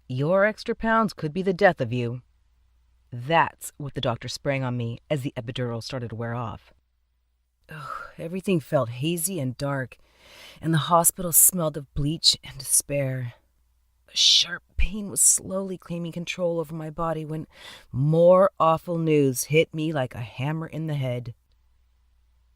Your extra pounds could be the death of you. That's what the doctor sprang on me as the epidural started to wear off. Ugh, everything felt hazy and dark, and the hospital smelled of bleach and despair. A sharp pain was slowly claiming control over my body when more awful news hit me like a hammer in the head.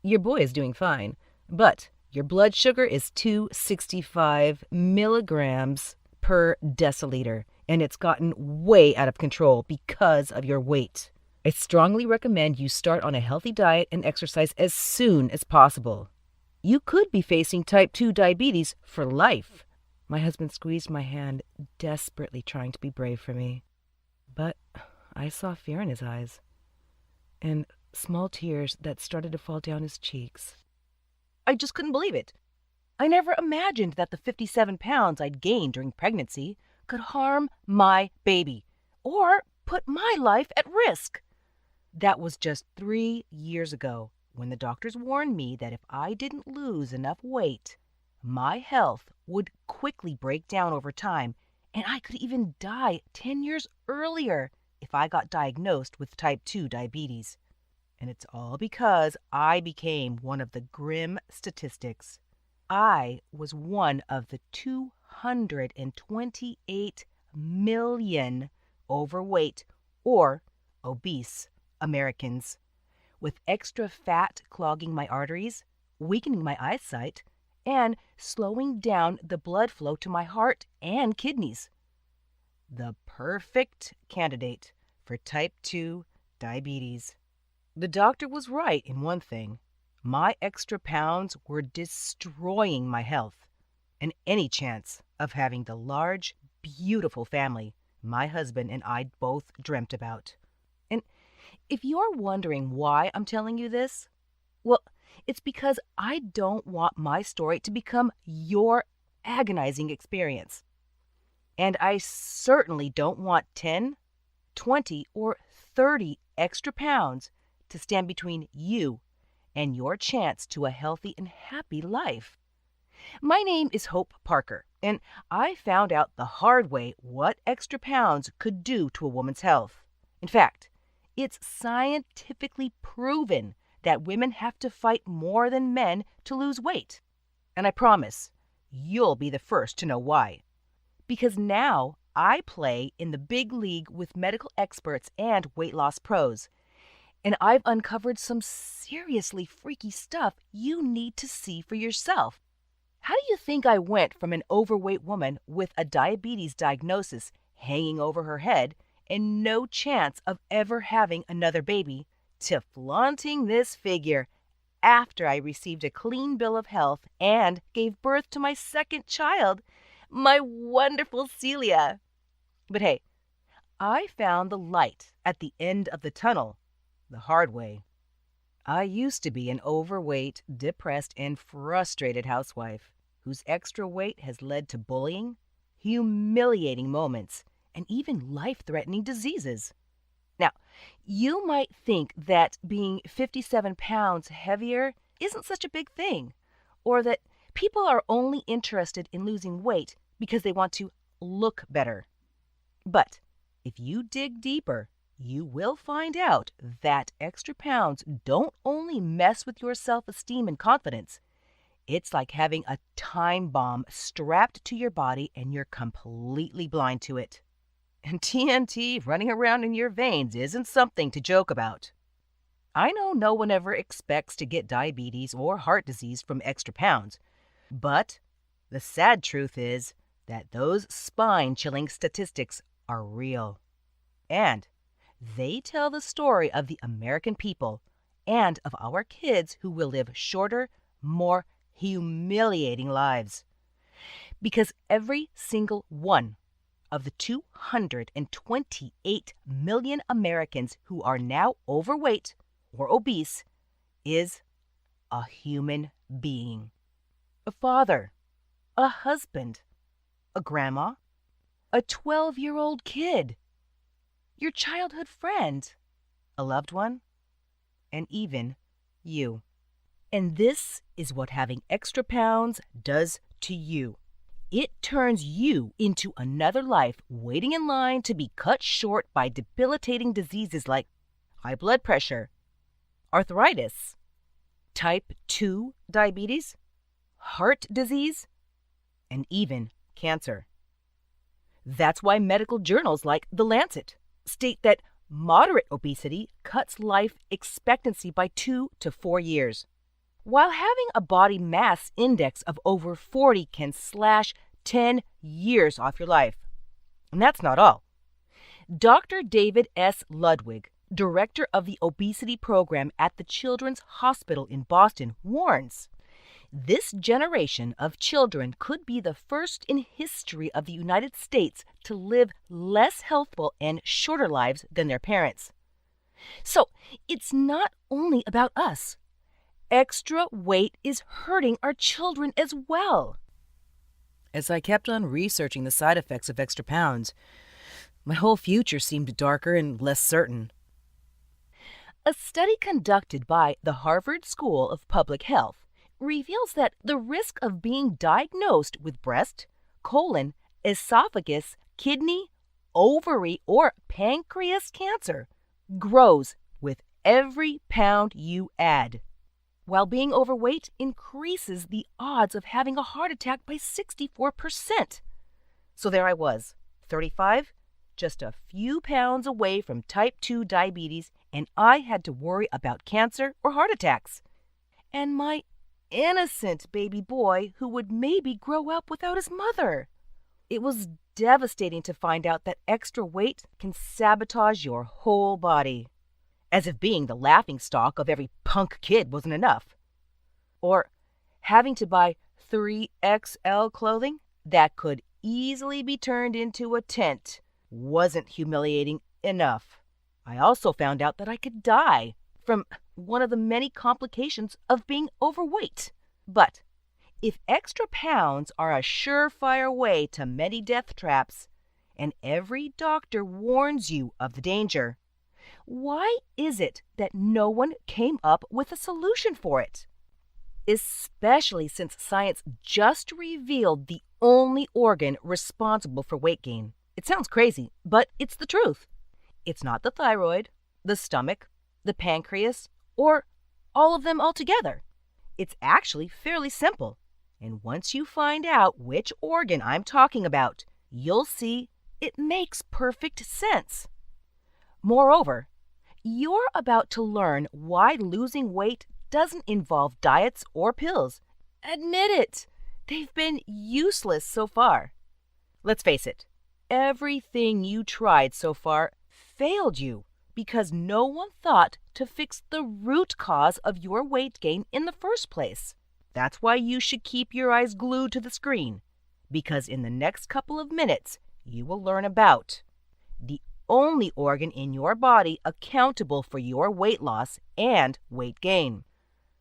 Your boy is doing fine, but your blood sugar is 265 milligrams per deciliter, and it's gotten way out of control because of your weight. I strongly recommend you start on a healthy diet and exercise as soon as possible. You could be facing type 2 diabetes for life. My husband squeezed my hand, desperately trying to be brave for me. But I saw fear in his eyes, and small tears that started to fall down his cheeks. I just couldn't believe it. I never imagined that the 57 pounds I'd gained during pregnancy could harm my baby or put my life at risk. That was just 3 years ago when the doctors warned me that if I didn't lose enough weight, my health would quickly break down over time, and I could even die 10 years earlier if I got diagnosed with type 2 diabetes. And it's all because I became one of the grim statistics. I was one of the 228 million overweight or obese Americans, with extra fat clogging my arteries, weakening my eyesight, and slowing down the blood flow to my heart and kidneys. The perfect candidate for type 2 diabetes. The doctor was right in one thing. My extra pounds were destroying my health and any chance of having the large, beautiful family my husband and I both dreamt about. And if you're wondering why I'm telling you this, well, it's because I don't want my story to become your agonizing experience. And I certainly don't want 10, 20, or 30 extra pounds to stand between you and your chance to a healthy and happy life. My name is Hope Parker, and I found out the hard way what extra pounds could do to a woman's health. In fact, it's scientifically proven that women have to fight more than men to lose weight. And I promise, you'll be the first to know why. Because now I play in the big league with medical experts and weight loss pros. And I've uncovered some seriously freaky stuff you need to see for yourself. How do you think I went from an overweight woman with a diabetes diagnosis hanging over her head and no chance of ever having another baby to flaunting this figure after I received a clean bill of health and gave birth to my second child, my wonderful Celia? But hey, I found the light at the end of the tunnel the hard way. I used to be an overweight, depressed, and frustrated housewife whose extra weight has led to bullying, humiliating moments, and even life-threatening diseases. Now, you might think that being 57 pounds heavier isn't such a big thing, or that people are only interested in losing weight because they want to look better. But if you dig deeper, you will find out that extra pounds don't only mess with your self-esteem and confidence. It's like having a time bomb strapped to your body and you're completely blind to it. And TNT running around in your veins isn't something to joke about. I know no one ever expects to get diabetes or heart disease from extra pounds, but the sad truth is that those spine-chilling statistics are real. And they tell the story of the American people and of our kids who will live shorter, more humiliating lives. Because every single one of the 228 million Americans who are now overweight or obese is a human being. A father, a husband, a grandma, a 12-year-old kid, your childhood friend, a loved one, and even you. And this is what having extra pounds does to you. It turns you into another life waiting in line to be cut short by debilitating diseases like high blood pressure, arthritis, type 2 diabetes, heart disease, and even cancer. That's why medical journals like The Lancet state that moderate obesity cuts life expectancy by 2 to 4 years, while having a body mass index of over 40 can slash 10 years off your life. And that's not all. Dr. David S. Ludwig, director of the obesity program at the Children's Hospital in Boston, warns this generation of children could be the first in history of the United States to live less healthful and shorter lives than their parents. So it's not only about us. Extra weight is hurting our children as well. As I kept on researching the side effects of extra pounds, my whole future seemed darker and less certain. A study conducted by the Harvard School of Public Health reveals that the risk of being diagnosed with breast, colon, esophagus, kidney, ovary, or pancreas cancer grows with every pound you add, while being overweight increases the odds of having a heart attack by 64%. So there I was, 35, just a few pounds away from type 2 diabetes, and I had to worry about cancer or heart attacks. And my innocent baby boy who would maybe grow up without his mother. It was devastating to find out that extra weight can sabotage your whole body, as if being the laughingstock of every punk kid wasn't enough. Or having to buy 3XL clothing that could easily be turned into a tent wasn't humiliating enough. I also found out that I could die from one of the many complications of being overweight. But if extra pounds are a surefire way to many death traps, and every doctor warns you of the danger, why is it that no one came up with a solution for it? Especially since science just revealed the only organ responsible for weight gain. It sounds crazy, but it's the truth. It's not the thyroid, the stomach, the pancreas, or all of them altogether. It's actually fairly simple. And once you find out which organ I'm talking about, you'll see it makes perfect sense. Moreover, you're about to learn why losing weight doesn't involve diets or pills. Admit it, they've been useless so far. Let's face it, everything you tried so far failed you because no one thought to fix the root cause of your weight gain in the first place. That's why you should keep your eyes glued to the screen, because in the next couple of minutes, you will learn about the only organ in your body accountable for your weight loss and weight gain,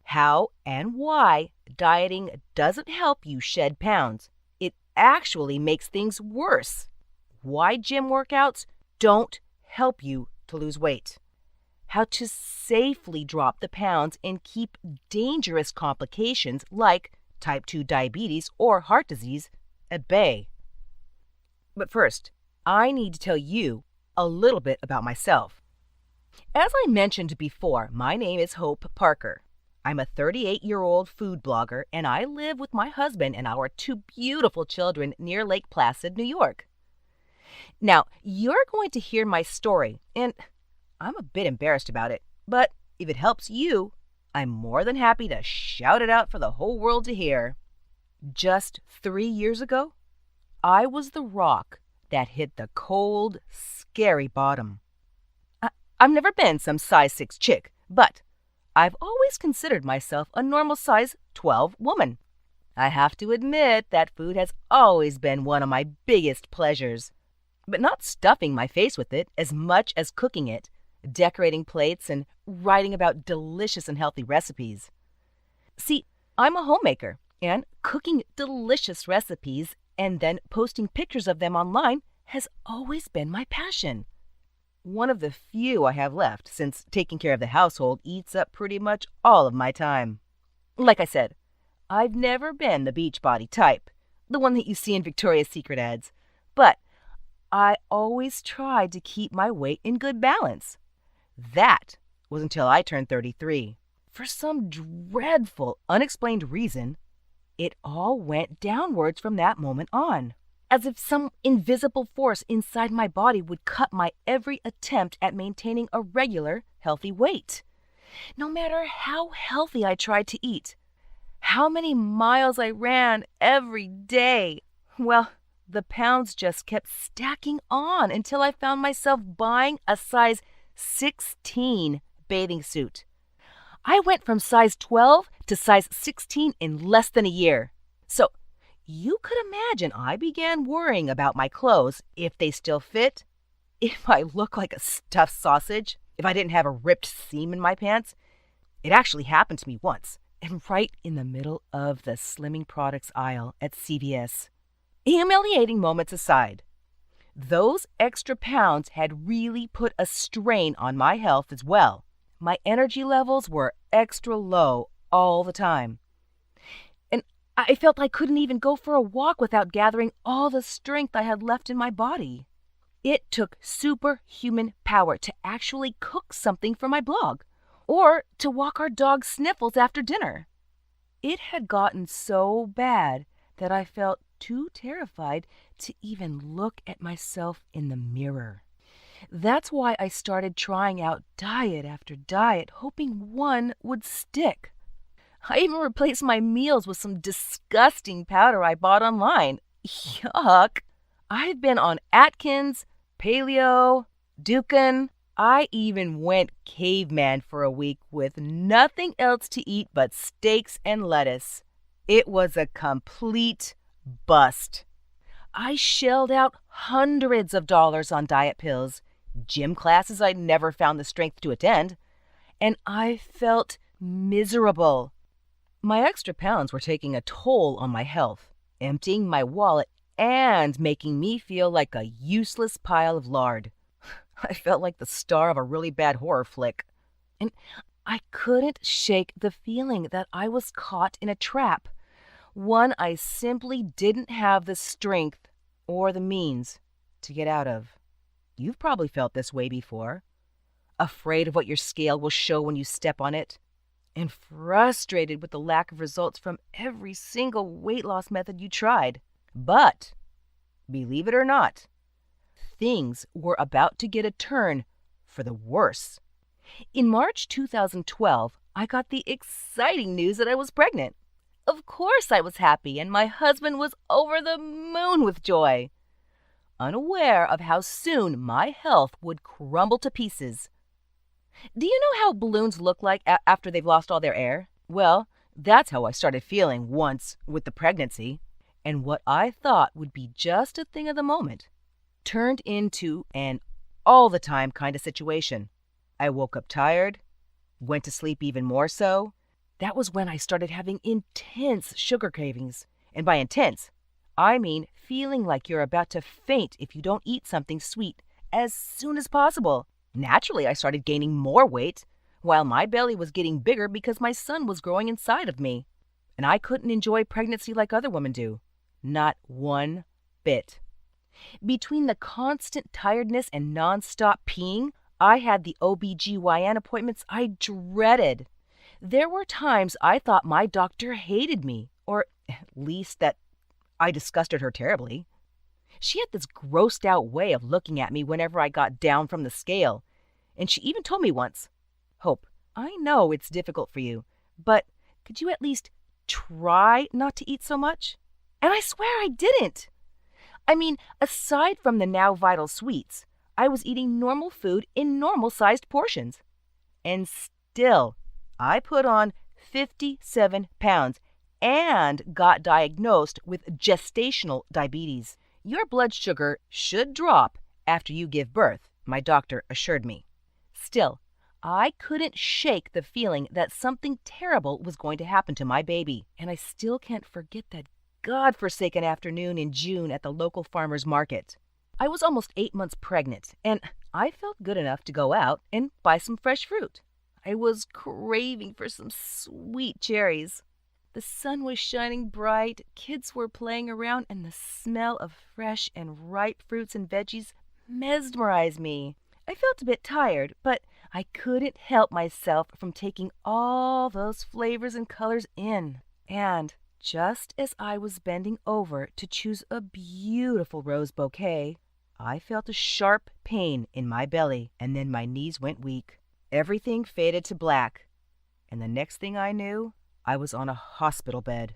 how and why dieting doesn't help you shed pounds. It actually makes things worse. Why gym workouts don't help you to lose weight. How to safely drop the pounds and keep dangerous complications like type 2 diabetes or heart disease at bay. But first, I need to tell you a little bit about myself. As I mentioned before, my name is Hope Parker. I'm a 38-year-old food blogger, and I live with my husband and our 2 beautiful children near Lake Placid, New York. Now, you're going to hear my story, and I'm a bit embarrassed about it, but if it helps you, I'm more than happy to shout it out for the whole world to hear. Just 3 years ago, I was the rock that hit the cold, scary bottom. I've never been some size 6 chick, but I've always considered myself a normal size 12 woman. I have to admit that food has always been one of my biggest pleasures. But not stuffing my face with it as much as cooking it, decorating plates, and writing about delicious and healthy recipes. See, I'm a homemaker, and cooking delicious recipes and then posting pictures of them online has always been my passion. One of the few I have left, since taking care of the household eats up pretty much all of my time. Like I said, I've never been the beachbody type, the one that you see in Victoria's Secret ads. But I always tried to keep my weight in good balance. That was until I turned 33. For some dreadful, unexplained reason, it all went downwards from that moment on, as if some invisible force inside my body would cut my every attempt at maintaining a regular, healthy weight. No matter how healthy I tried to eat, how many miles I ran every day, well, the pounds just kept stacking on until I found myself buying a size 16 bathing suit. I went from size 12 to size 16 in less than a year. So you could imagine I began worrying about my clothes, if they still fit, if I look like a stuffed sausage, if I didn't have a ripped seam in my pants. It actually happened to me once, and right in the middle of the slimming products aisle at CVS. Humiliating moments aside, those extra pounds had really put a strain on my health as well. My energy levels were extra low all the time. And I felt I couldn't even go for a walk without gathering all the strength I had left in my body. It took superhuman power to actually cook something for my blog, or to walk our dog Sniffles after dinner. It had gotten so bad that I felt too terrified to even look at myself in the mirror. That's why I started trying out diet after diet, hoping one would stick. I even replaced my meals with some disgusting powder I bought online. Yuck! I've been on Atkins, Paleo, Dukan. I even went caveman for a week with nothing else to eat but steaks and lettuce. It was a complete bust. I shelled out hundreds of dollars on diet pills, gym classes I never found the strength to attend, and I felt miserable. My extra pounds were taking a toll on my health, emptying my wallet and making me feel like a useless pile of lard. I felt like the star of a really bad horror flick. And I couldn't shake the feeling that I was caught in a trap, one I simply didn't have the strength or the means to get out of. You've probably felt this way before, afraid of what your scale will show when you step on it, and frustrated with the lack of results from every single weight loss method you tried. But, believe it or not, things were about to get a turn for the worse. In March 2012, I got the exciting news that I was pregnant. Of course I was happy, and my husband was over the moon with joy, unaware of how soon my health would crumble to pieces. Do you know how balloons look like after they've lost all their air? Well, that's how I started feeling once with the pregnancy. And what I thought would be just a thing of the moment turned into an all-the-time kind of situation. I woke up tired, went to sleep even more so. That was when I started having intense sugar cravings. And by intense, I mean feeling like you're about to faint if you don't eat something sweet as soon as possible. Naturally, I started gaining more weight, while my belly was getting bigger because my son was growing inside of me. And I couldn't enjoy pregnancy like other women do. Not one bit. Between the constant tiredness and nonstop peeing, I had the OBGYN appointments I dreaded. There were times I thought my doctor hated me, or at least that I disgusted her terribly. She had this grossed out way of looking at me whenever I got down from the scale, and she even told me once, "Hope, I know it's difficult for you, but could you at least try not to eat so much?" And I swear I didn't. I mean, aside from the now vital sweets, I was eating normal food in normal-sized portions. And still, I put on 57 pounds and got diagnosed with gestational diabetes. Your blood sugar should drop after you give birth, my doctor assured me. Still, I couldn't shake the feeling that something terrible was going to happen to my baby. And I still can't forget that godforsaken afternoon in June at the local farmer's market. I was almost 8 months pregnant, and I felt good enough to go out and buy some fresh fruit. I was craving for some sweet cherries. The sun was shining bright, kids were playing around, and the smell of fresh and ripe fruits and veggies mesmerized me. I felt a bit tired, but I couldn't help myself from taking all those flavors and colors in. And just as I was bending over to choose a beautiful rose bouquet, I felt a sharp pain in my belly, and then my knees went weak. Everything faded to black, and the next thing I knew, I was on a hospital bed.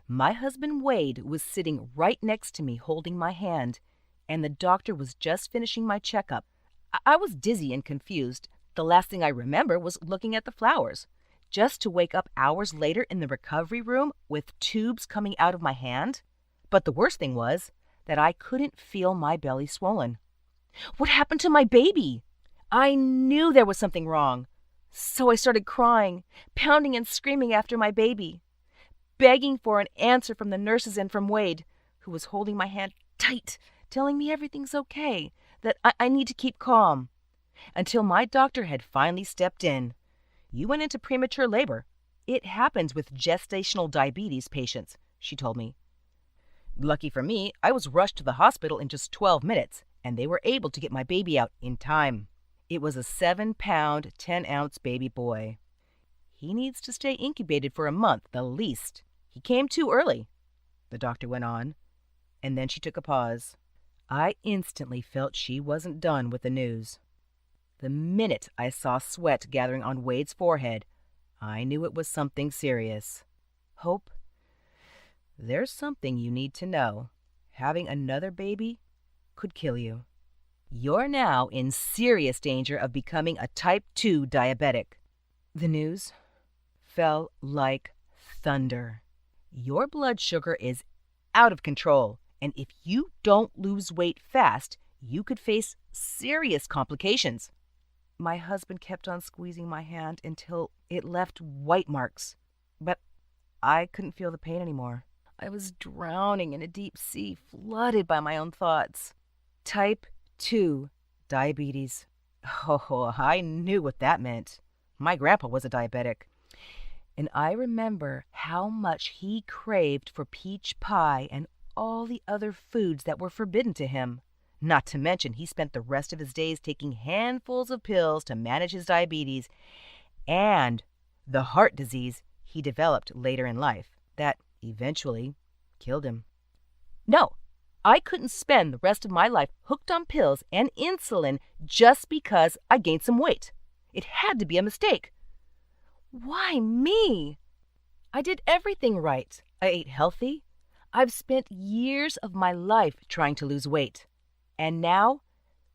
My husband Wade was sitting right next to me holding my hand, and the doctor was just finishing my checkup. I was dizzy and confused. The last thing I remember was looking at the flowers, just to wake up hours later in the recovery room with tubes coming out of my hand. But the worst thing was that I couldn't feel my belly swollen. What happened to my baby? I knew there was something wrong. So I started crying, pounding and screaming after my baby, begging for an answer from the nurses and from Wade, who was holding my hand tight, telling me everything's okay, that I need to keep calm, until my doctor had finally stepped in. You went into premature labor. It happens with gestational diabetes patients, she told me. Lucky for me, I was rushed to the hospital in just 12 minutes, and they were able to get my baby out in time. It was a 7-pound, 10-ounce baby boy. He needs to stay incubated for a month, the least. He came too early, the doctor went on, and then she took a pause. I instantly felt she wasn't done with the news. The minute I saw sweat gathering on Wade's forehead, I knew it was something serious. Hope, there's something you need to know. Having another baby could kill you. You're now in serious danger of becoming a type 2 diabetic. The news fell like thunder. Your blood sugar is out of control, and if you don't lose weight fast, you could face serious complications. My husband kept on squeezing my hand until it left white marks, but I couldn't feel the pain anymore. I was drowning in a deep sea, flooded by my own thoughts. Type 2 diabetes. Oh, I knew what that meant. My grandpa was a diabetic, and I remember how much he craved for peach pie and all the other foods that were forbidden to him. Not to mention, he spent the rest of his days taking handfuls of pills to manage his diabetes and the heart disease he developed later in life that eventually killed him. No, I couldn't spend the rest of my life hooked on pills and insulin just because I gained some weight. It had to be a mistake. Why me? I did everything right. I ate healthy. I've spent years of my life trying to lose weight. And now,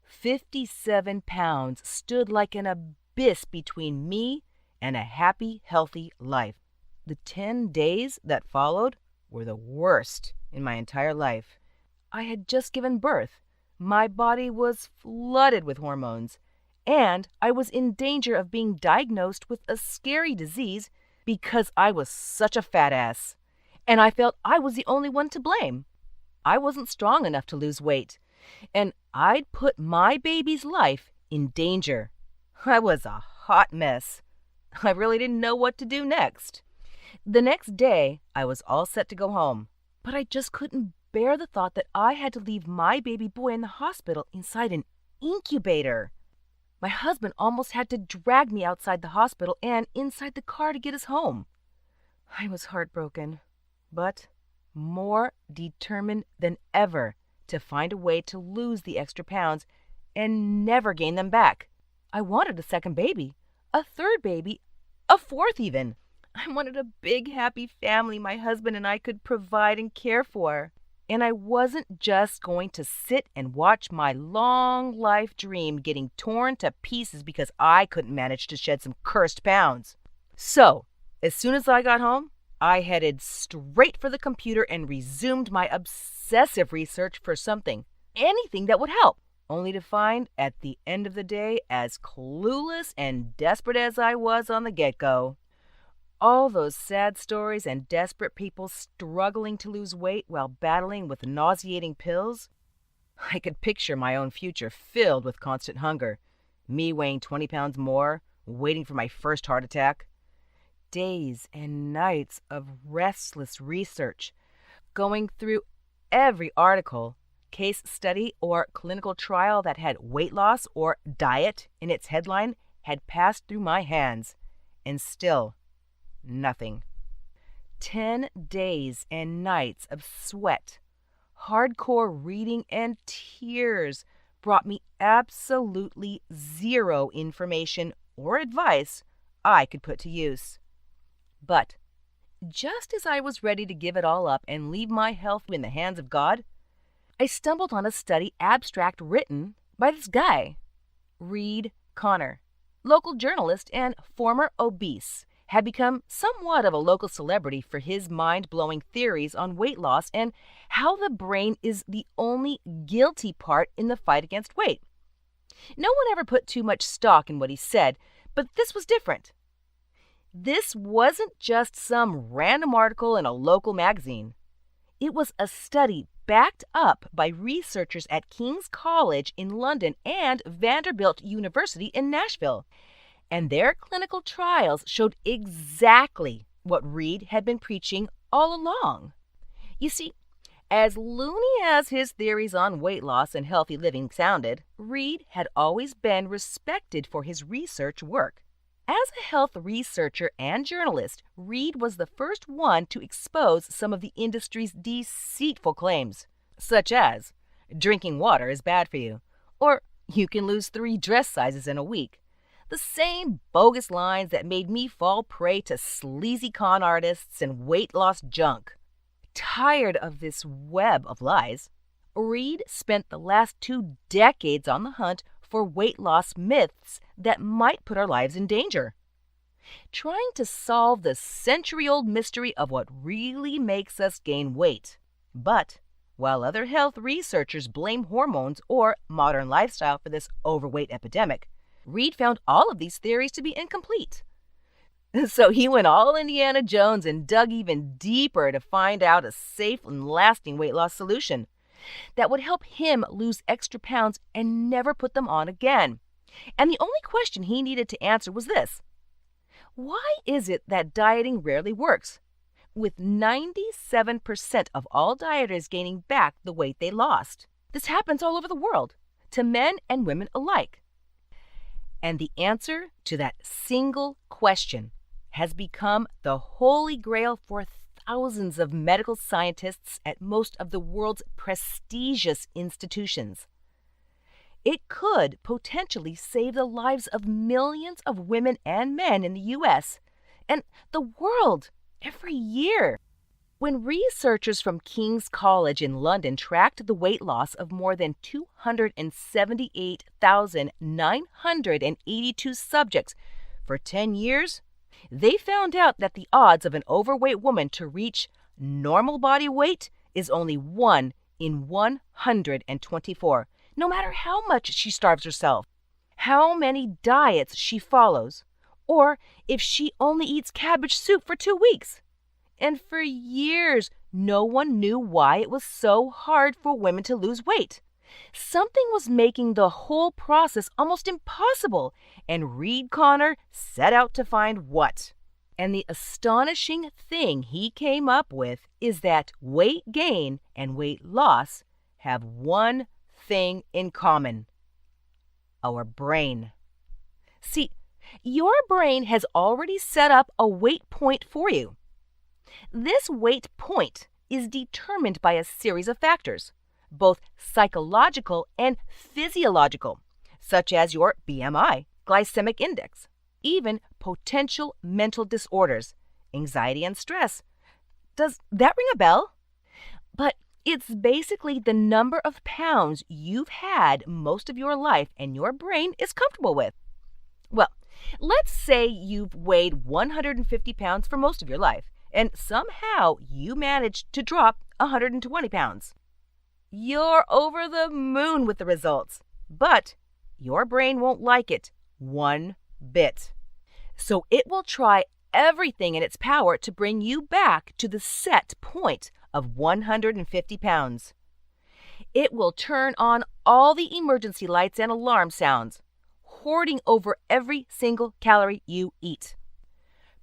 57 pounds stood like an abyss between me and a happy, healthy life. The 10 days that followed were the worst in my entire life. I had just given birth. My body was flooded with hormones, and I was in danger of being diagnosed with a scary disease because I was such a fat ass. And I felt I was the only one to blame. I wasn't strong enough to lose weight, and I'd put my baby's life in danger. I was a hot mess. I really didn't know what to do next. The next day, I was all set to go home, but I just couldn't bear the thought that I had to leave my baby boy in the hospital inside an incubator. My husband almost had to drag me outside the hospital and inside the car to get us home. I was heartbroken, but more determined than ever to find a way to lose the extra pounds and never gain them back. I wanted a second baby, a third baby, a fourth even. I wanted a big, happy family my husband and I could provide and care for. And I wasn't just going to sit and watch my long life dream getting torn to pieces because I couldn't manage to shed some cursed pounds. So, as soon as I got home, I headed straight for the computer and resumed my obsessive research for something, anything that would help, only to find at the end of the day, as clueless and desperate as I was on the get-go, all those sad stories and desperate people struggling to lose weight while battling with nauseating pills. I could picture my own future filled with constant hunger, me weighing 20 pounds more, waiting for my first heart attack. days and nights of restless research, going through every article, case study, or clinical trial that had weight loss or diet in its headline had passed through my hands, and still nothing. 10 days and nights of sweat, hardcore reading, and tears brought me absolutely zero information or advice I could put to use. But just as I was ready to give it all up and leave my health in the hands of God, I stumbled on a study abstract written by this guy, Reed Connor, local journalist and former obese, had become somewhat of a local celebrity for his mind-blowing theories on weight loss and how the brain is the only guilty part in the fight against weight. No one ever put too much stock in what he said, but this was different. This wasn't just some random article in a local magazine. It was a study backed up by researchers at King's College in London and Vanderbilt University in Nashville. And their clinical trials showed exactly what Reed had been preaching all along. You see, as loony as his theories on weight loss and healthy living sounded, Reed had always been respected for his research work. As a health researcher and journalist, Reed was the first one to expose some of the industry's deceitful claims, such as drinking water is bad for you, or you can lose 3 dress sizes in a week. The same bogus lines that made me fall prey to sleazy con artists and weight loss junk. Tired of this web of lies, Reed spent the last 2 decades on the hunt for weight loss myths that might put our lives in danger, trying to solve the century-old mystery of what really makes us gain weight. But while other health researchers blame hormones or modern lifestyle for this overweight epidemic, Reed found all of these theories to be incomplete. So he went all Indiana Jones and dug even deeper to find out a safe and lasting weight loss solution that would help him lose extra pounds and never put them on again. And the only question he needed to answer was this: why is it that dieting rarely works, with 97% of all dieters gaining back the weight they lost? This happens all over the world, to men and women alike. And the answer to that single question has become the holy grail for thousands of medical scientists at most of the world's prestigious institutions. It could potentially save the lives of millions of women and men in the U.S. and the world every year. When researchers from King's College in London tracked the weight loss of more than 278,982 subjects for 10 years, they found out that the odds of an overweight woman to reach normal body weight is only 1 in 124, no matter how much she starves herself, how many diets she follows, or if she only eats cabbage soup for 2 weeks. And for years, no one knew why it was so hard for women to lose weight. Something was making the whole process almost impossible, and Reed Connor set out to find what. And the astonishing thing he came up with is that weight gain and weight loss have one thing in common: our brain. See, your brain has already set up a weight point for you. This weight point is determined by a series of factors, both psychological and physiological, such as your BMI, glycemic index, even potential mental disorders, anxiety and stress. Does that ring a bell? But it's basically the number of pounds you've had most of your life and your brain is comfortable with. Well, let's say you've weighed 150 pounds for most of your life, and somehow you managed to drop 120 pounds. You're over the moon with the results, but your brain won't like it one bit. So it will try everything in its power to bring you back to the set point of 150 pounds. It will turn on all the emergency lights and alarm sounds, hoarding over every single calorie you eat.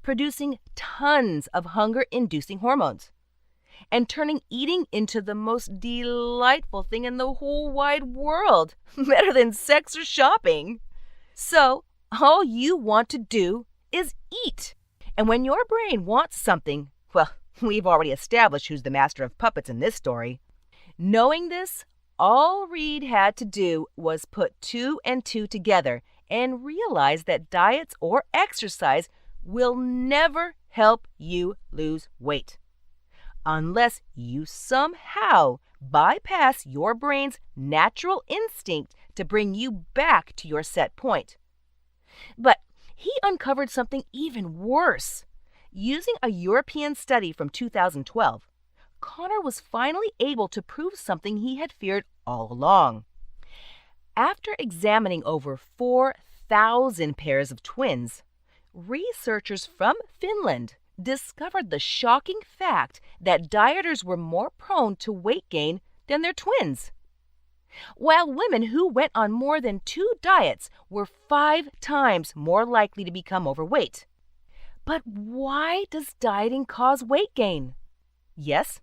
producing tons of hunger-inducing hormones, and turning eating into the most delightful thing in the whole wide world, better than sex or shopping. So, all you want to do is eat. And when your brain wants something, well, we've already established who's the master of puppets in this story. Knowing this, all Reed had to do was put 2 and 2 together and realize that diets or exercise will never help you lose weight unless you somehow bypass your brain's natural instinct to bring you back to your set point. But he uncovered something even worse. Using a European study from 2012, Connor was finally able to prove something he had feared all along. After examining over 4,000 pairs of twins, researchers from Finland discovered the shocking fact that dieters were more prone to weight gain than their twins, while women who went on more than 2 diets were 5 times more likely to become overweight. But why does dieting cause weight gain? Yes,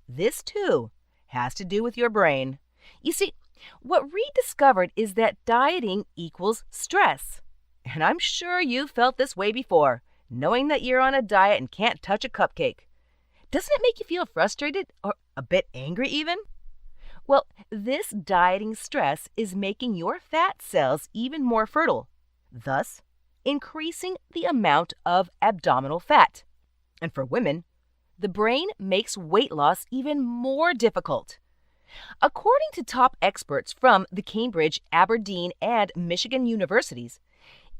this too has to do with your brain. You see, what Reed discovered is that dieting equals stress. And I'm sure you felt this way before, knowing that you're on a diet and can't touch a cupcake. Doesn't it make you feel frustrated or a bit angry even? Well, this dieting stress is making your fat cells even more fertile, thus increasing the amount of abdominal fat. And for women, the brain makes weight loss even more difficult. According to top experts from the Cambridge, Aberdeen, and Michigan universities,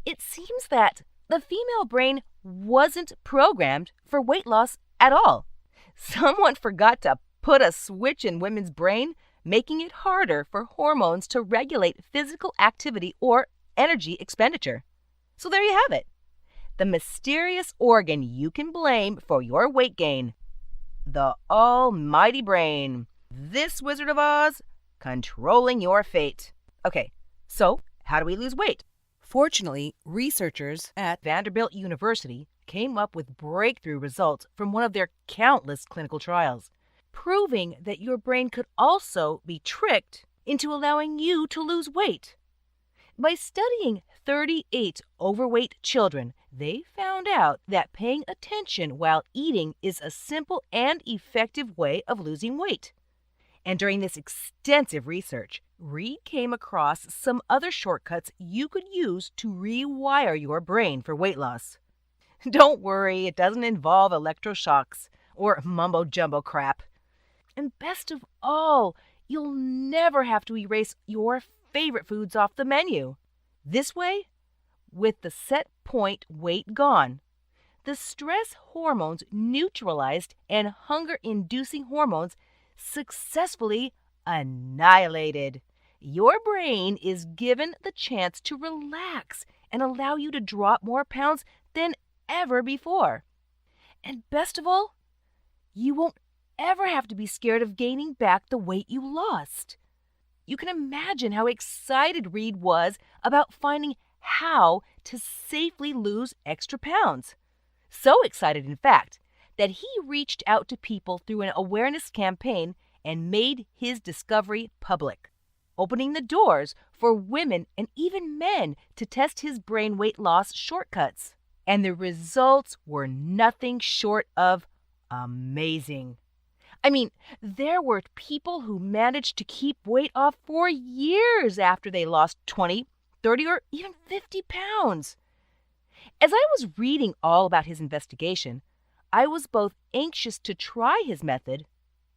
it seems that the female brain wasn't programmed for weight loss at all. Someone forgot to put a switch in women's brain, making it harder for hormones to regulate physical activity or energy expenditure. So there you have it. The mysterious organ you can blame for your weight gain. The almighty brain. This Wizard of Oz, controlling your fate. Okay, so how do we lose weight? Fortunately, researchers at Vanderbilt University came up with breakthrough results from one of their countless clinical trials, proving that your brain could also be tricked into allowing you to lose weight. By studying 38 overweight children, they found out that paying attention while eating is a simple and effective way of losing weight. And during this extensive research, Reed came across some other shortcuts you could use to rewire your brain for weight loss. Don't worry, it doesn't involve electroshocks or mumbo-jumbo crap. And best of all, you'll never have to erase your favorite foods off the menu. This way, with the set point weight gone, the stress hormones neutralized and hunger-inducing hormones successfully annihilated, your brain is given the chance to relax and allow you to drop more pounds than ever before. And best of all, you won't ever have to be scared of gaining back the weight you lost. You can imagine how excited Reed was about finding how to safely lose extra pounds. So excited, in fact, that he reached out to people through an awareness campaign and made his discovery public, opening the doors for women and even men to test his brain weight loss shortcuts. And the results were nothing short of amazing. I mean, there were people who managed to keep weight off for years after they lost 20, 30, or even 50 pounds. As I was reading all about his investigation, I was both anxious to try his method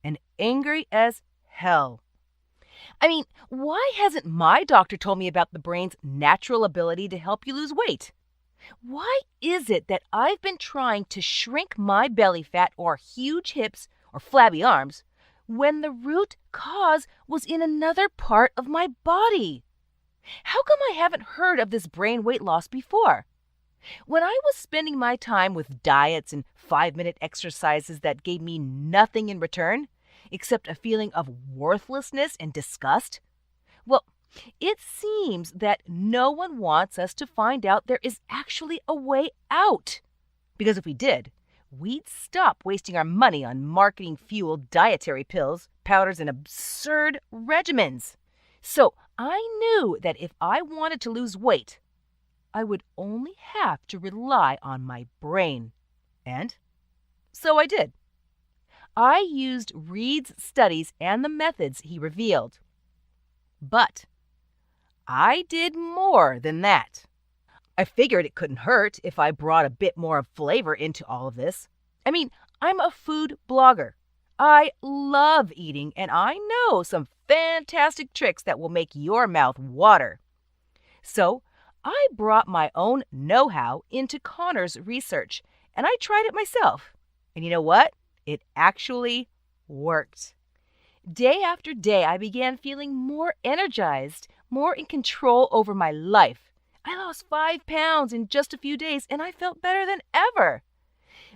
and angry as hell. I mean, why hasn't my doctor told me about the brain's natural ability to help you lose weight? Why is it that I've been trying to shrink my belly fat or huge hips or flabby arms when the root cause was in another part of my body? How come I haven't heard of this brain weight loss before? When I was spending my time with diets and 5-minute exercises that gave me nothing in return, except a feeling of worthlessness and disgust, well, it seems that no one wants us to find out there is actually a way out. Because if we did, we'd stop wasting our money on marketing-fueled dietary pills, powders, and absurd regimens. So I knew that if I wanted to lose weight, I would only have to rely on my brain. And so I did. I used Reed's studies and the methods he revealed. But I did more than that. I figured it couldn't hurt if I brought a bit more flavor into all of this. I mean, I'm a food blogger. I love eating, and I know some fantastic tricks that will make your mouth water. So I brought my own know-how into Connor's research, and I tried it myself. And you know what? It actually worked. Day after day, I began feeling more energized, more in control over my life. I lost 5 pounds in just a few days, and I felt better than ever.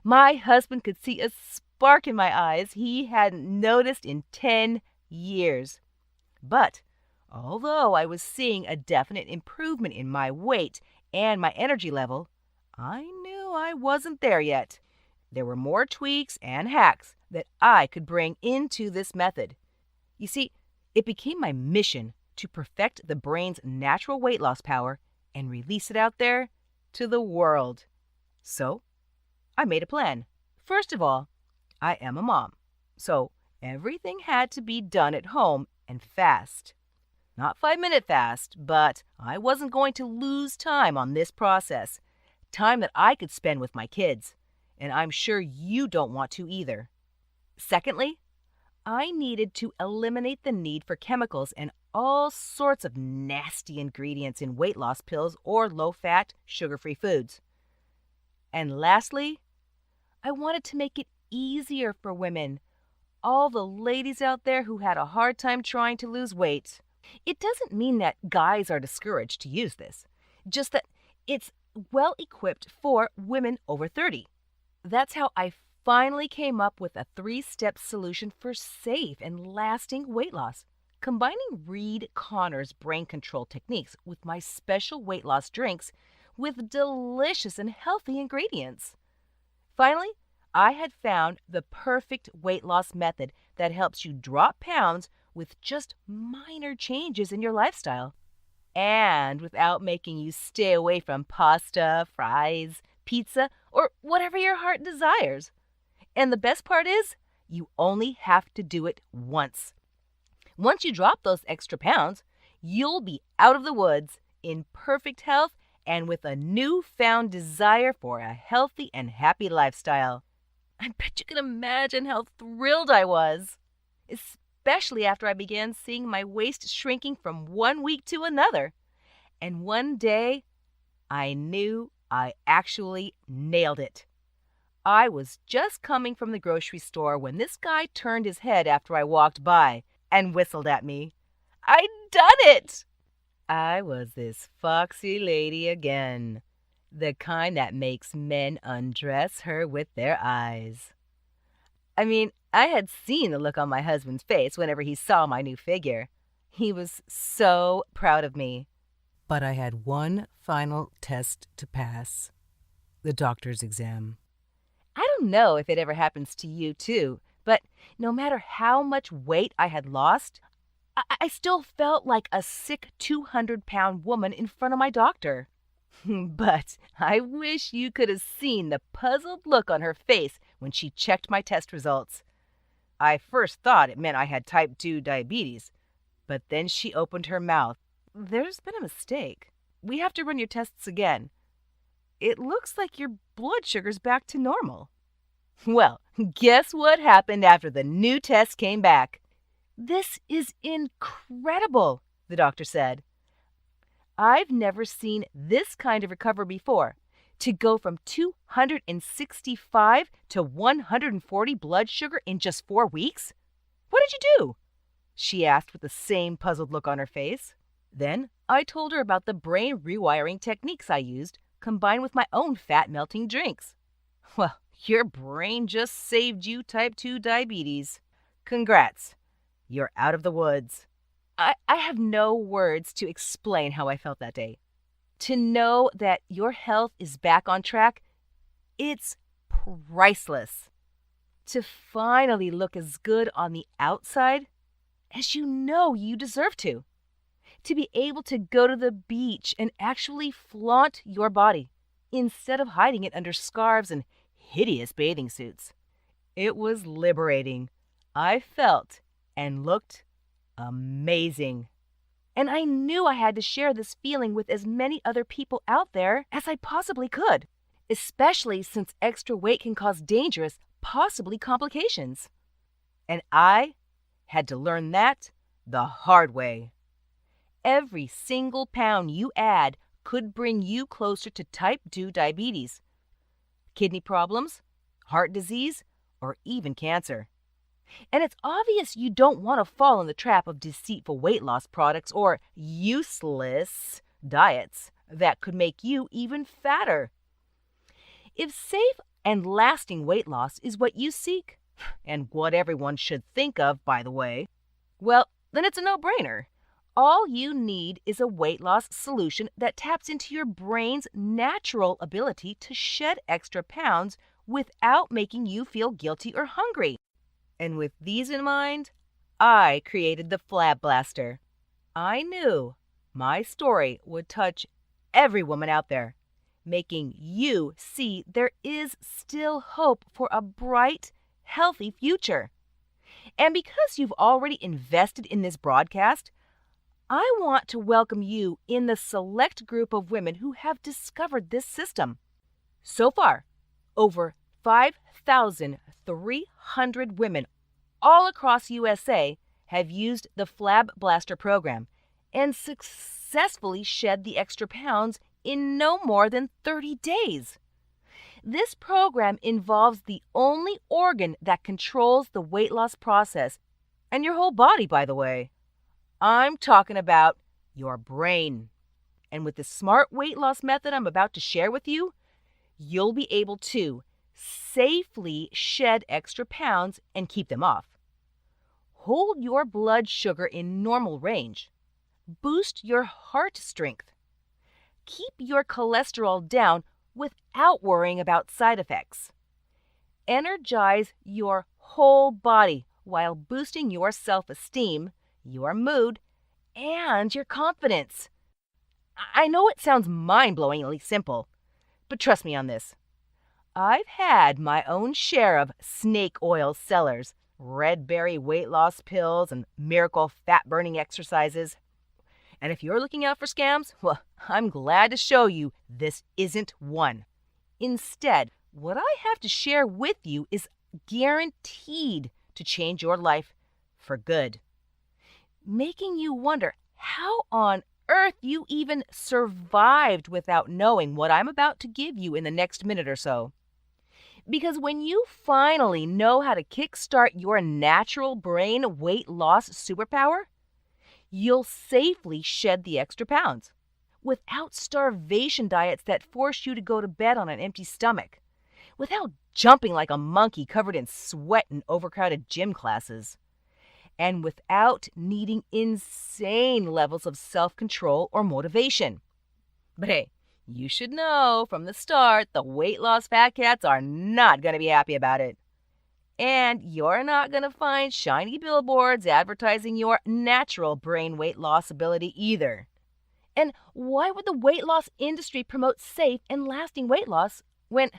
My husband could see a spark in my eyes he hadn't noticed in 10 years. But although I was seeing a definite improvement in my weight and my energy level, I knew I wasn't there yet. There were more tweaks and hacks that I could bring into this method. You see, it became my mission to perfect the brain's natural weight loss power and release it out there to the world. So I made a plan. First of all, I am a mom, so everything had to be done at home and fast. Not 5-minute fast, but I wasn't going to lose time on this process, time that I could spend with my kids, and I'm sure you don't want to either. Secondly, I needed to eliminate the need for chemicals and all sorts of nasty ingredients in weight loss pills or low-fat, sugar-free foods. And lastly, I wanted to make it easier for women, all the ladies out there who had a hard time trying to lose weight. It doesn't mean that guys are discouraged to use this, just that it's well equipped for women over 30. That's how I finally came up with a 3-step solution for safe and lasting weight loss, combining Reed Connor's brain control techniques with my special weight loss drinks with delicious and healthy ingredients. Finally, I had found the perfect weight loss method that helps you drop pounds with just minor changes in your lifestyle, and without making you stay away from pasta, fries, pizza, or whatever your heart desires. And the best part is, you only have to do it once. Once you drop those extra pounds, you'll be out of the woods, in perfect health, and with a newfound desire for a healthy and happy lifestyle. I bet you can imagine how thrilled I was, especially after I began seeing my waist shrinking from one week to another. And one day, I knew I actually nailed it. I was just coming from the grocery store when this guy turned his head after I walked by and whistled at me. I'd done it! I was this foxy lady again, the kind that makes men undress her with their eyes. I mean, I had seen the look on my husband's face whenever he saw my new figure. He was so proud of me. But I had one final test to pass, the doctor's exam. I don't know if it ever happens to you too, but no matter how much weight I had lost, I still felt like a sick 200-pound woman in front of my doctor. But I wish you could have seen the puzzled look on her face when she checked my test results. I first thought it meant I had type 2 diabetes, but then she opened her mouth. There's been a mistake. We have to run your tests again. It looks like your blood sugar's back to normal. Well, guess what happened after the new test came back? This is incredible, the doctor said. I've never seen this kind of recovery before. To go from 265 to 140 blood sugar in just 4 weeks? What did you do? She asked with the same puzzled look on her face. Then I told her about the brain rewiring techniques I used, combined with my own fat-melting drinks. Well, your brain just saved you type 2 diabetes. Congrats. You're out of the woods. I have no words to explain how I felt that day. To know that your health is back on track, It's priceless. To finally look as good on the outside as you know you deserve to. To be able to go to the beach and actually flaunt your body instead of hiding it under scarves and hideous bathing suits. It was liberating. I felt and looked amazing. And I knew I had to share this feeling with as many other people out there as I possibly could, especially since extra weight can cause dangerous, possibly complications. And I had to learn that the hard way. Every single pound you add could bring you closer to type 2 diabetes, kidney problems, heart disease, or even cancer. And it's obvious you don't want to fall in the trap of deceitful weight loss products or useless diets that could make you even fatter. If safe and lasting weight loss is what you seek, and what everyone should think of, by the way, well, then it's a no-brainer. All you need is a weight loss solution that taps into your brain's natural ability to shed extra pounds without making you feel guilty or hungry. And with these in mind, I created the Flab Blaster. I knew my story would touch every woman out there, making you see there is still hope for a bright, healthy future. And because you've already invested in this broadcast, I want to welcome you in the select group of women who have discovered this system. So far, over 5,300 women all across USA have used the Flab Blaster program and successfully shed the extra pounds in no more than 30 days. This program involves the only organ that controls the weight loss process, and your whole body, by the way. I'm talking about your brain. And with the smart weight loss method I'm about to share with you, you'll be able to safely shed extra pounds and keep them off. Hold your blood sugar in normal range. Boost your heart strength. Keep your cholesterol down without worrying about side effects. Energize your whole body while boosting your self-esteem, your mood, and your confidence. I know it sounds mind-blowingly simple, but trust me on this. I've had my own share of snake oil sellers, red berry weight loss pills, and miracle fat-burning exercises. And if you're looking out for scams, well, I'm glad to show you this isn't one. Instead, what I have to share with you is guaranteed to change your life for good, making you wonder how on earth you even survived without knowing what I'm about to give you in the next minute or so. Because when you finally know how to kickstart your natural brain weight loss superpower, you'll safely shed the extra pounds without starvation diets that force you to go to bed on an empty stomach, without jumping like a monkey covered in sweat in overcrowded gym classes, and without needing insane levels of self-control or motivation. But hey, you should know from the start the weight loss fat cats are not going to be happy about it. And you're not going to find shiny billboards advertising your natural brain weight loss ability either. And why would the weight loss industry promote safe and lasting weight loss when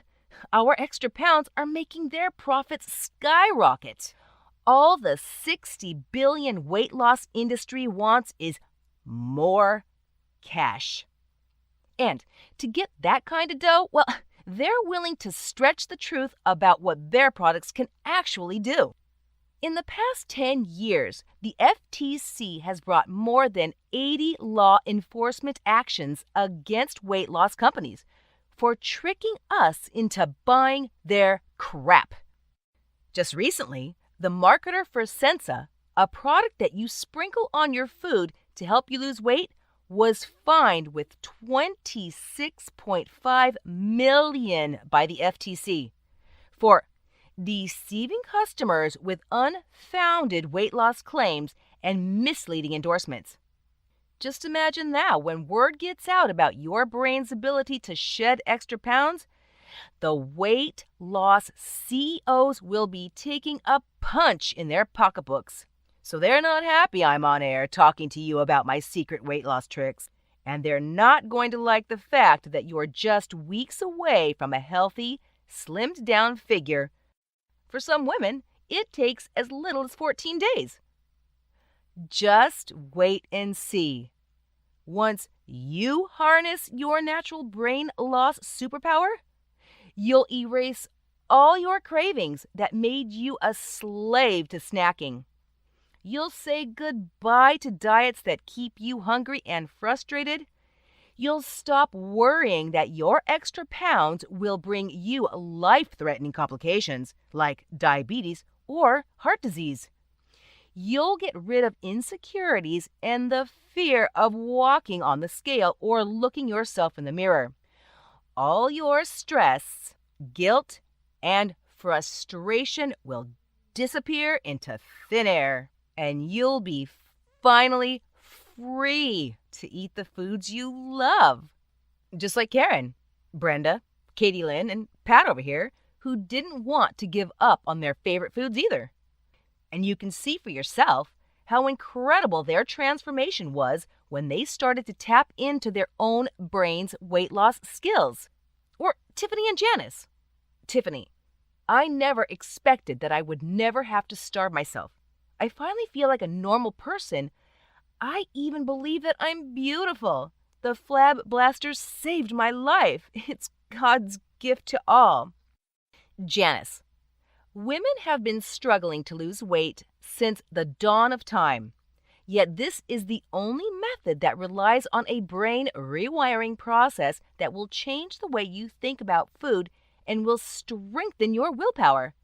our extra pounds are making their profits skyrocket? All the 60 billion weight loss industry wants is more cash. And to get that kind of dough, well, they're willing to stretch the truth about what their products can actually do. In the past 10 years, the FTC has brought more than 80 law enforcement actions against weight loss companies for tricking us into buying their crap. Just recently, the marketer for Sensa, a product that you sprinkle on your food to help you lose weight, was fined with $26.5 million by the FTC for deceiving customers with unfounded weight loss claims and misleading endorsements. Just imagine now when word gets out about your brain's ability to shed extra pounds, The weight loss CEOs will be taking a punch in their pocketbooks. So they're not happy I'm on air talking to you about my secret weight loss tricks. And they're not going to like the fact that you're just weeks away from a healthy, slimmed down figure. For some women, it takes as little as 14 days. Just wait and see. Once you harness your natural brain loss superpower, you'll erase all your cravings that made you a slave to snacking. You'll say goodbye to diets that keep you hungry and frustrated. You'll stop worrying that your extra pounds will bring you life-threatening complications like diabetes or heart disease. You'll get rid of insecurities and the fear of walking on the scale or looking yourself in the mirror. All your stress, guilt, and frustration will disappear into thin air, and you'll be finally free to eat the foods you love. Just like Karen, Brenda, Katie Lynn, and Pat over here, who didn't want to give up on their favorite foods either. And you can see for yourself how incredible their transformation was when they started to tap into their own brain's weight loss skills. Or Tiffany and Janice. Tiffany, I never expected that I would never have to starve myself. I finally feel like a normal person. I even believe that I'm beautiful. The Flab Blaster saved my life. It's God's gift to all. Janice, women have been struggling to lose weight since the dawn of time. Yet this is the only method that relies on a brain rewiring process that will change the way you think about food and will strengthen your willpower.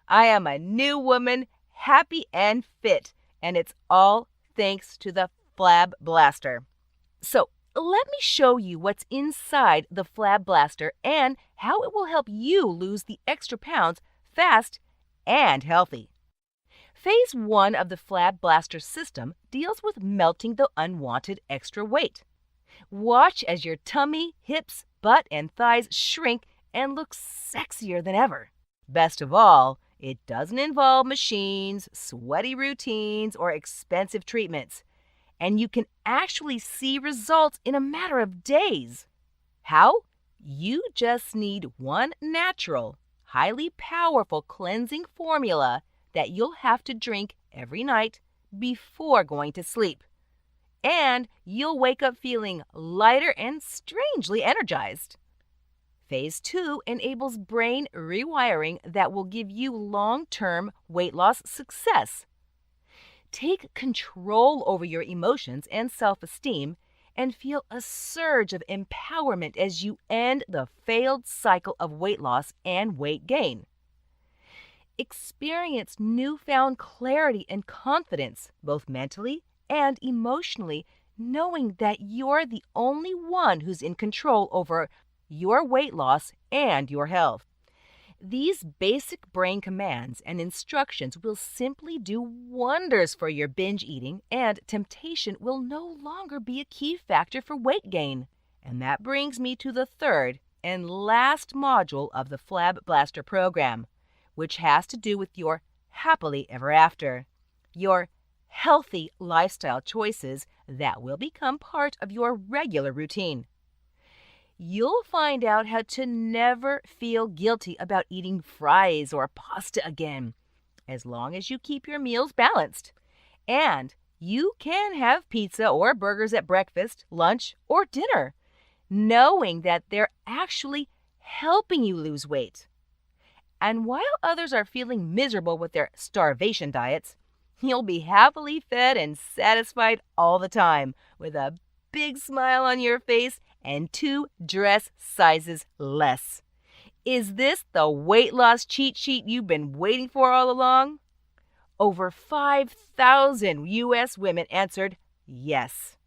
I am a new woman, happy and fit, and it's all thanks to the Flab Blaster. So let me show you what's inside the Flab Blaster and how it will help you lose the extra pounds fast and healthy. Phase 1 of the Flab Blaster system deals with melting the unwanted extra weight. Watch as your tummy, hips, butt, and thighs shrink and look sexier than ever. Best of all, it doesn't involve machines, sweaty routines, or expensive treatments. And you can actually see results in a matter of days. How? You just need one natural, highly powerful cleansing formula that you'll have to drink every night before going to sleep. And you'll wake up feeling lighter and strangely energized. Phase 2 enables brain rewiring that will give you long-term weight loss success. Take control over your emotions and self-esteem and feel a surge of empowerment as you end the failed cycle of weight loss and weight gain. Experience newfound clarity and confidence, both mentally and emotionally, knowing that you're the only one who's in control over your weight loss and your health. These basic brain commands and instructions will simply do wonders for your binge eating, and temptation will no longer be a key factor for weight gain. And that brings me to the third and last module of the Flab Blaster program, which has to do with your happily ever after, your healthy lifestyle choices that will become part of your regular routine. You'll find out how to never feel guilty about eating fries or pasta again, as long as you keep your meals balanced. And you can have pizza or burgers at breakfast, lunch, or dinner, knowing that they're actually helping you lose weight. And while others are feeling miserable with their starvation diets, you'll be happily fed and satisfied all the time, with a big smile on your face and 2 dress sizes less. Is this the weight loss cheat sheet you've been waiting for all along? Over 5,000 U.S. women answered yes.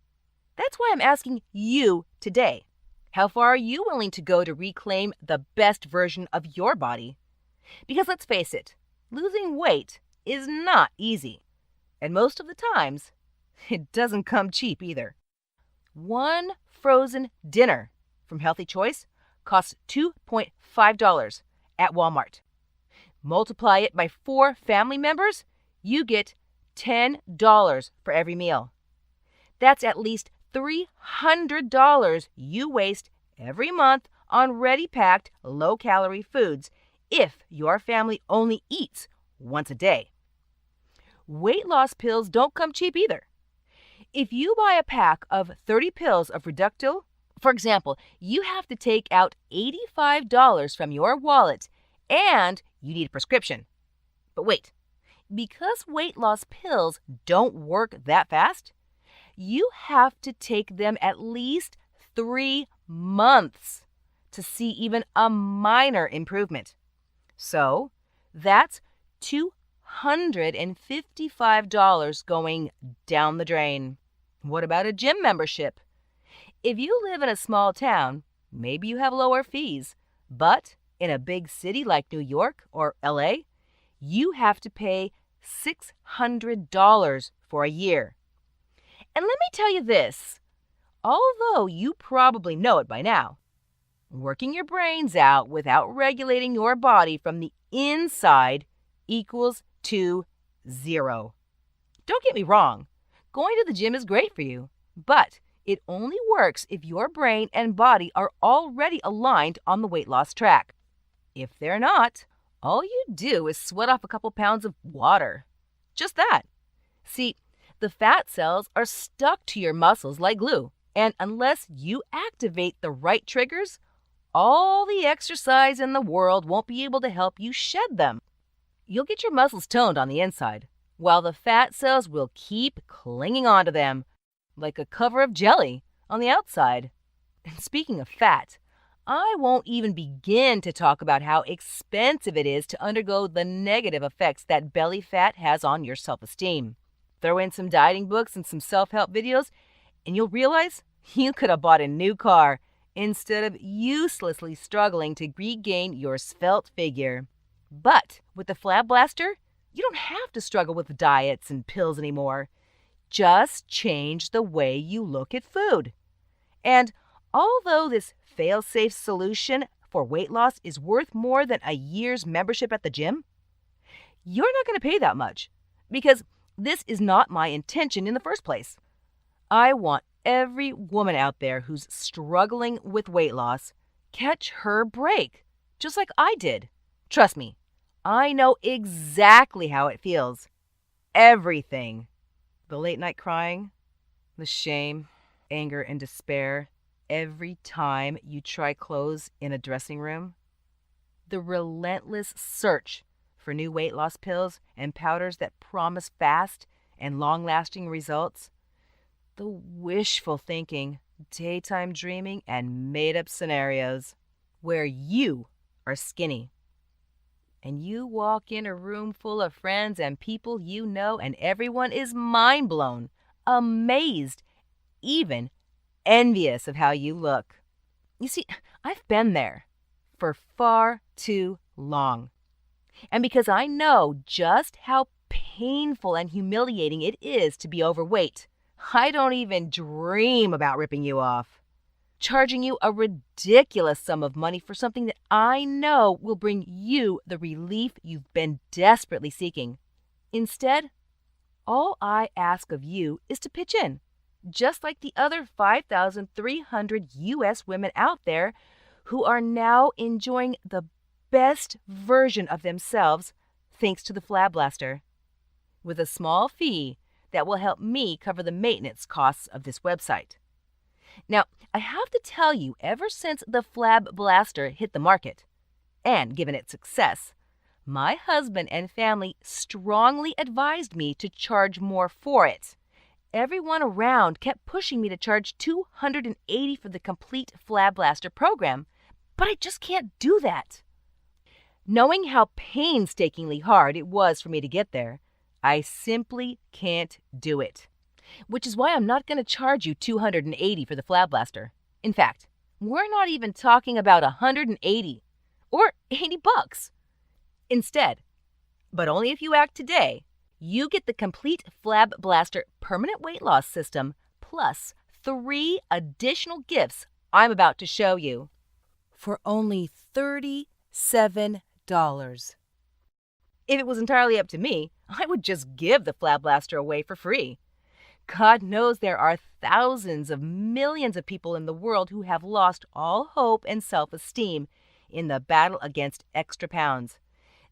That's why I'm asking you today. How far are you willing to go to reclaim the best version of your body? Because let's face it, losing weight is not easy. And most of the times, it doesn't come cheap either. One frozen dinner from Healthy Choice costs $2.5 at Walmart. Multiply it by 4 family members, you get $10 for every meal. That's at least $300 you waste every month on ready-packed, low-calorie foods if your family only eats once a day. Weight loss pills don't come cheap either. If you buy a pack of 30 pills of Reductil, for example, you have to take out $85 from your wallet and you need a prescription. But wait, because weight loss pills don't work that fast, you have to take them at least 3 months to see even a minor improvement. So that's $255 going down the drain. What about a gym membership? If you live in a small town, maybe you have lower fees, but in a big city like New York or LA, you have to pay $600 for a year. And let me tell you this, although you probably know it by now, working your brains out without regulating your body from the inside equals to 0. Don't get me wrong, going to the gym is great for you, but it only works if your brain and body are already aligned on the weight loss track. If they're not, all you do is sweat off a couple pounds of water. Just that. See, the fat cells are stuck to your muscles like glue, and unless you activate the right triggers, all the exercise in the world won't be able to help you shed them. You'll get your muscles toned on the inside, while the fat cells will keep clinging onto them, like a cover of jelly on the outside. And speaking of fat, I won't even begin to talk about how expensive it is to undergo the negative effects that belly fat has on your self-esteem. Throw in some dieting books and some self-help videos, and you'll realize you could have bought a new car instead of uselessly struggling to regain your svelte figure. But with the Flab Blaster, you don't have to struggle with diets and pills anymore. Just change the way you look at food. And although this fail-safe solution for weight loss is worth more than a year's membership at the gym, you're not going to pay that much because this is not my intention in the first place. I want every woman out there who's struggling with weight loss catch her break, just like I did. Trust me, I know exactly how it feels. Everything. The late night crying, the shame, anger, and despair every time you try clothes in a dressing room. The relentless search for new weight loss pills and powders that promise fast and long-lasting results. The wishful thinking, daytime dreaming, and made-up scenarios where you are skinny. And you walk in a room full of friends and people you know, and everyone is mind-blown, amazed, even envious of how you look. You see, I've been there for far too long. And because I know just how painful and humiliating it is to be overweight, I don't even dream about ripping you off, charging you a ridiculous sum of money for something that I know will bring you the relief you've been desperately seeking. Instead, all I ask of you is to pitch in, just like the other 5,300 U.S. women out there who are now enjoying the best version of themselves thanks to the Flab Blaster, with a small fee that will help me cover the maintenance costs of this website. Now, I have to tell you, ever since the Flab Blaster hit the market, and given its success, my husband and family strongly advised me to charge more for it. Everyone around kept pushing me to charge $280 for the complete Flab Blaster program, but I just can't do that. Knowing how painstakingly hard it was for me to get there, I simply can't do it. Which is why I'm not going to charge you $280 for the Flab Blaster. In fact, we're not even talking about $180 or $80. Instead, but only if you act today, you get the complete Flab Blaster permanent weight loss system plus 3 additional gifts I'm about to show you. for only $37. If it was entirely up to me, I would just give the Flab Blaster away for free. God knows there are thousands of millions of people in the world who have lost all hope and self-esteem in the battle against extra pounds.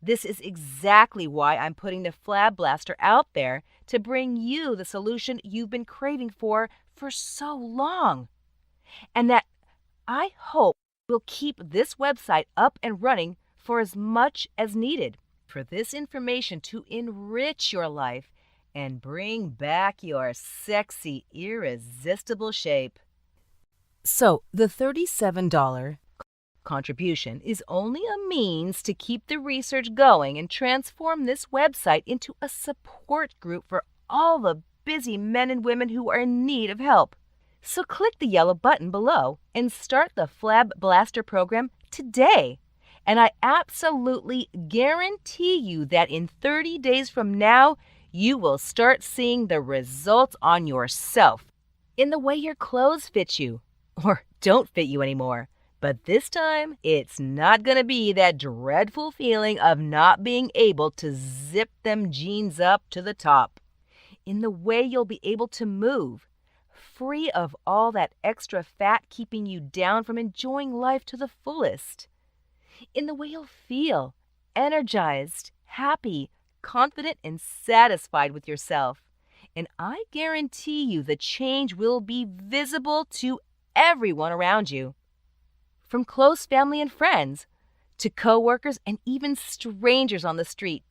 This is exactly why I'm putting the Flab Blaster out there to bring you the solution you've been craving for so long. And that I hope will keep this website up and running for as much as needed for this information to enrich your life and bring back your sexy, irresistible shape. So the $37 contribution is only a means to keep the research going and transform this website into a support group for all the busy men and women who are in need of help. So click the yellow button below and start the Flab Blaster program today. And I absolutely guarantee you that in 30 days from now, you will start seeing the results on yourself in the way your clothes fit you or don't fit you anymore. But this time, it's not going to be that dreadful feeling of not being able to zip them jeans up to the top. In the way you'll be able to move, free of all that extra fat keeping you down from enjoying life to the fullest. In the way you'll feel energized, happy, confident, and satisfied with yourself. And I guarantee you the change will be visible to everyone around you. From close family and friends to coworkers and even strangers on the street.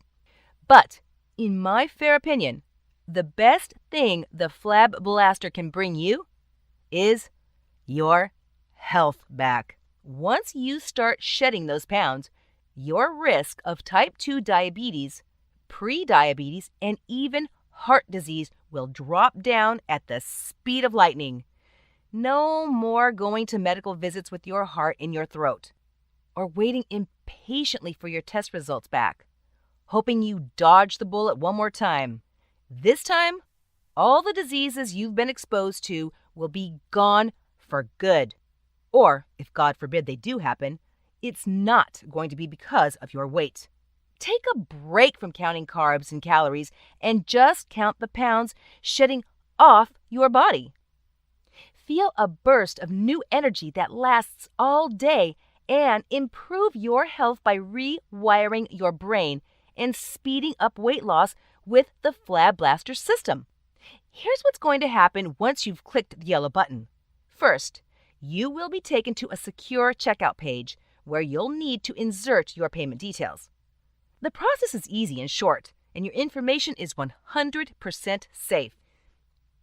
But, in my fair opinion, the best thing the Flab Blaster can bring you is your health back. Once you start shedding those pounds, your risk of type 2 diabetes, pre-diabetes, and even heart disease will drop down at the speed of lightning. No more going to medical visits with your heart in your throat, or waiting impatiently for your test results back, hoping you dodge the bullet one more time. This time, all the diseases you've been exposed to will be gone for good. Or, if God forbid they do happen, it's not going to be because of your weight. Take a break from counting carbs and calories and just count the pounds shedding off your body. Feel a burst of new energy that lasts all day and improve your health by rewiring your brain and speeding up weight loss with the Flab Blaster system. Here's what's going to happen once you've clicked the yellow button. First, you will be taken to a secure checkout page where you'll need to insert your payment details. The process is easy and short, and your information is 100% safe.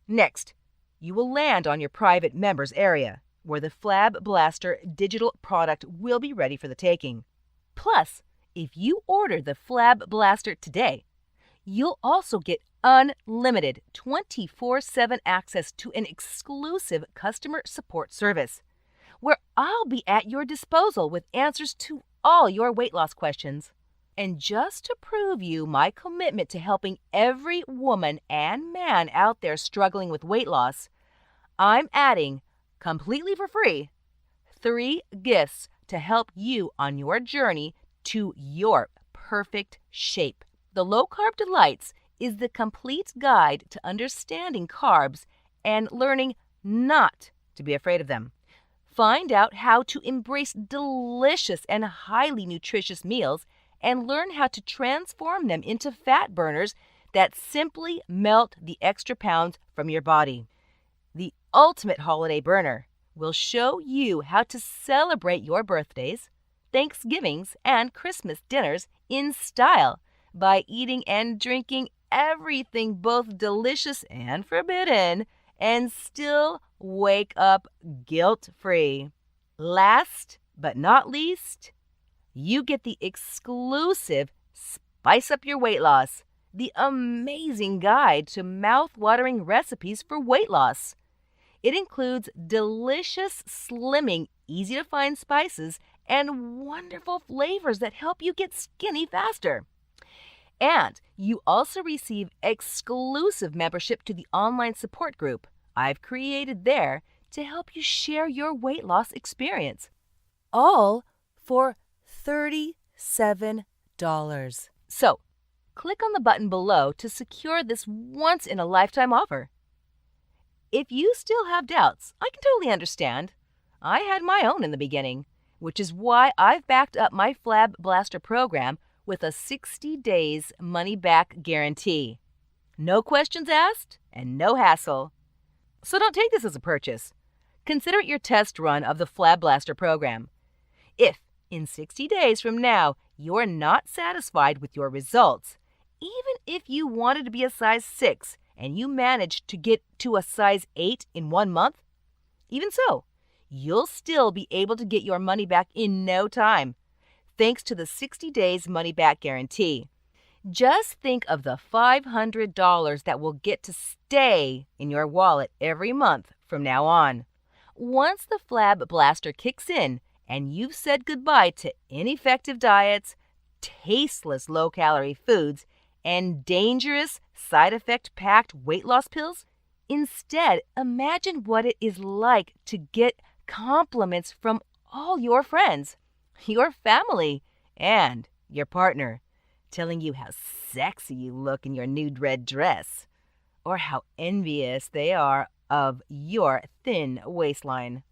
Next, you will land on your private members area, where the Flab Blaster digital product will be ready for the taking. Plus, if you order the Flab Blaster today, you'll also get unlimited 24/7 access to an exclusive customer support service, where I'll be at your disposal with answers to all your weight loss questions. And just to prove you my commitment to helping every woman and man out there struggling with weight loss, I'm adding, completely for free, 3 gifts to help you on your journey to your perfect shape. The Low Carb Delights is the complete guide to understanding carbs and learning not to be afraid of them. Find out how to embrace delicious and highly nutritious meals and learn how to transform them into fat burners that simply melt the extra pounds from your body. The ultimate holiday burner will show you how to celebrate your birthdays, Thanksgivings, and Christmas dinners in style by eating and drinking everything both delicious and forbidden and still wake up guilt-free. Last but not least, you get the exclusive Spice Up Your Weight Loss, the amazing guide to mouth-watering recipes for weight loss. It includes delicious, slimming, easy-to-find spices and wonderful flavors that help you get skinny faster. And you also receive exclusive membership to the online support group I've created there to help you share your weight loss experience. all for $37. So, click on the button below to secure this once-in-a-lifetime offer. If you still have doubts, I can totally understand. I had my own in the beginning, which is why I've backed up my Flab Blaster program with a 60 days money-back guarantee. No questions asked and no hassle. So don't take this as a purchase. Consider it your test run of the Flab Blaster program. If, in 60 days from now, you're not satisfied with your results, even if you wanted to be a size 6 and you managed to get to a size 8 in 1 month, even so, you'll still be able to get your money back in no time, thanks to the 60 days money-back guarantee. Just think of the $500 that will get to stay in your wallet every month from now on. Once the Flab Blaster kicks in and you've said goodbye to ineffective diets, tasteless low-calorie foods, and dangerous side-effect-packed weight loss pills, instead imagine what it is like to get compliments from all your friends, your family, and your partner, telling you how sexy you look in your nude red dress, or how envious they are of your thin waistline.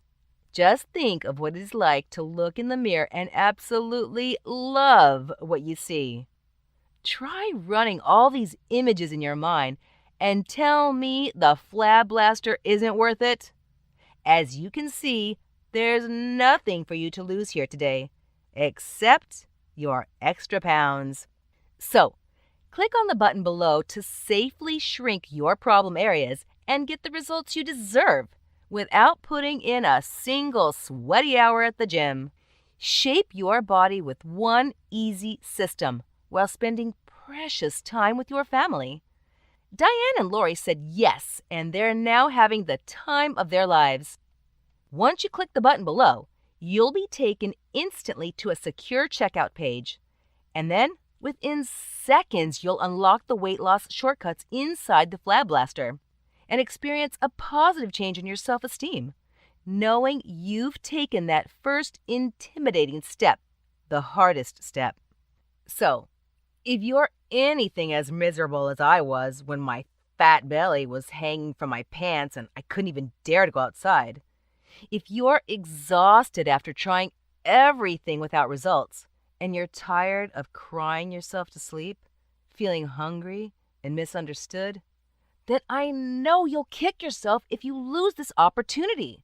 Just think of what it is like to look in the mirror and absolutely love what you see. Try running all these images in your mind and tell me the Flab Blaster isn't worth it. As you can see, there's nothing for you to lose here today, except your extra pounds. So, click on the button below to safely shrink your problem areas and get the results you deserve without putting in a single sweaty hour at the gym. Shape your body with one easy system while spending precious time with your family. Diane and Lori said yes, and they're now having the time of their lives. Once you click the button below, you'll be taken instantly to a secure checkout page. And then, within seconds, you'll unlock the weight loss shortcuts inside the Flab Blaster and experience a positive change in your self-esteem, knowing you've taken that first intimidating step, the hardest step. So, if you're anything as miserable as I was when my fat belly was hanging from my pants and I couldn't even dare to go outside, if you're exhausted after trying everything without results, and you're tired of crying yourself to sleep, feeling hungry and misunderstood, then I know you'll kick yourself if you lose this opportunity.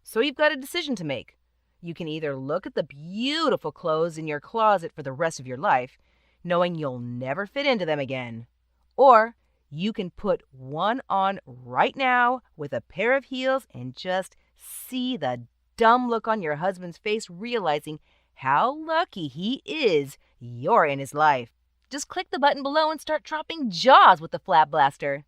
So you've got a decision to make. You can either look at the beautiful clothes in your closet for the rest of your life, knowing you'll never fit into them again, or you can put one on right now with a pair of heels and just see the dumb look on your husband's face, realizing how lucky he is you're in his life. Just click the button below and start dropping jaws with the Flab Blaster.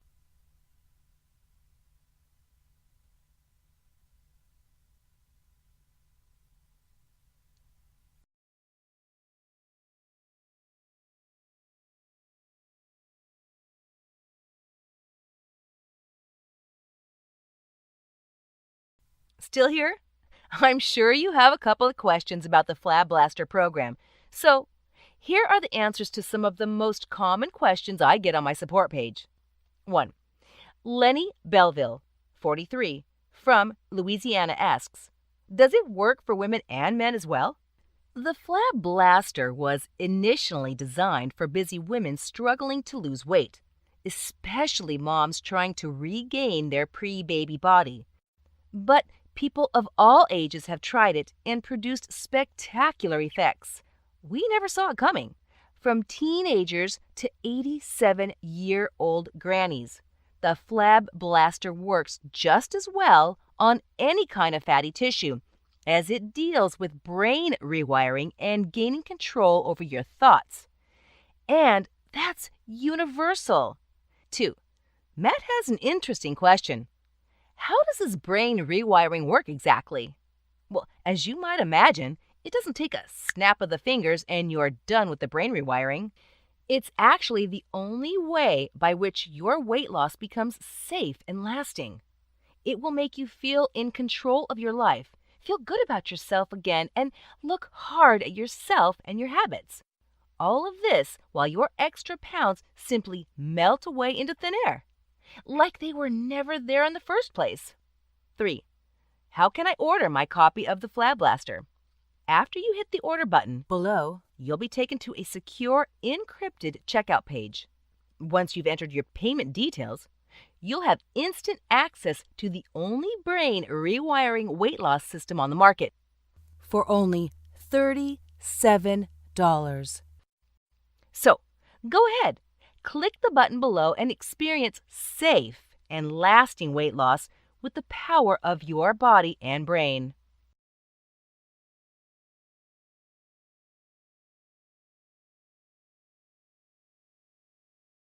Still here? I'm sure you have a couple of questions about the Flab Blaster program. So, here are the answers to some of the most common questions I get on my support page. 1. Lenny Belleville, 43, from Louisiana asks, does it work for women and men as well? The Flab Blaster was initially designed for busy women struggling to lose weight, especially moms trying to regain their pre-baby body. But people of all ages have tried it and produced spectacular effects. We never saw it coming. From teenagers to 87-year-old grannies, the Flab Blaster works just as well on any kind of fatty tissue, as it deals with brain rewiring and gaining control over your thoughts. And that's universal. 2. Matt has an interesting question. How does this brain rewiring work exactly? Well, as you might imagine, it doesn't take a snap of the fingers and you're done with the brain rewiring. It's actually the only way by which your weight loss becomes safe and lasting. It will make you feel in control of your life feel good about yourself again, and look hard at yourself and your habits. All of this while your extra pounds simply melt away into thin air, like they were never there in the first place. 3. How can I order my copy of the Flab Blaster? After you hit the order button below, you'll be taken to a secure, encrypted checkout page. Once you've entered your payment details, you'll have instant access to the only brain rewiring weight loss system on the market for only $37. So, go ahead, click the button below and experience safe and lasting weight loss with the power of your body and brain.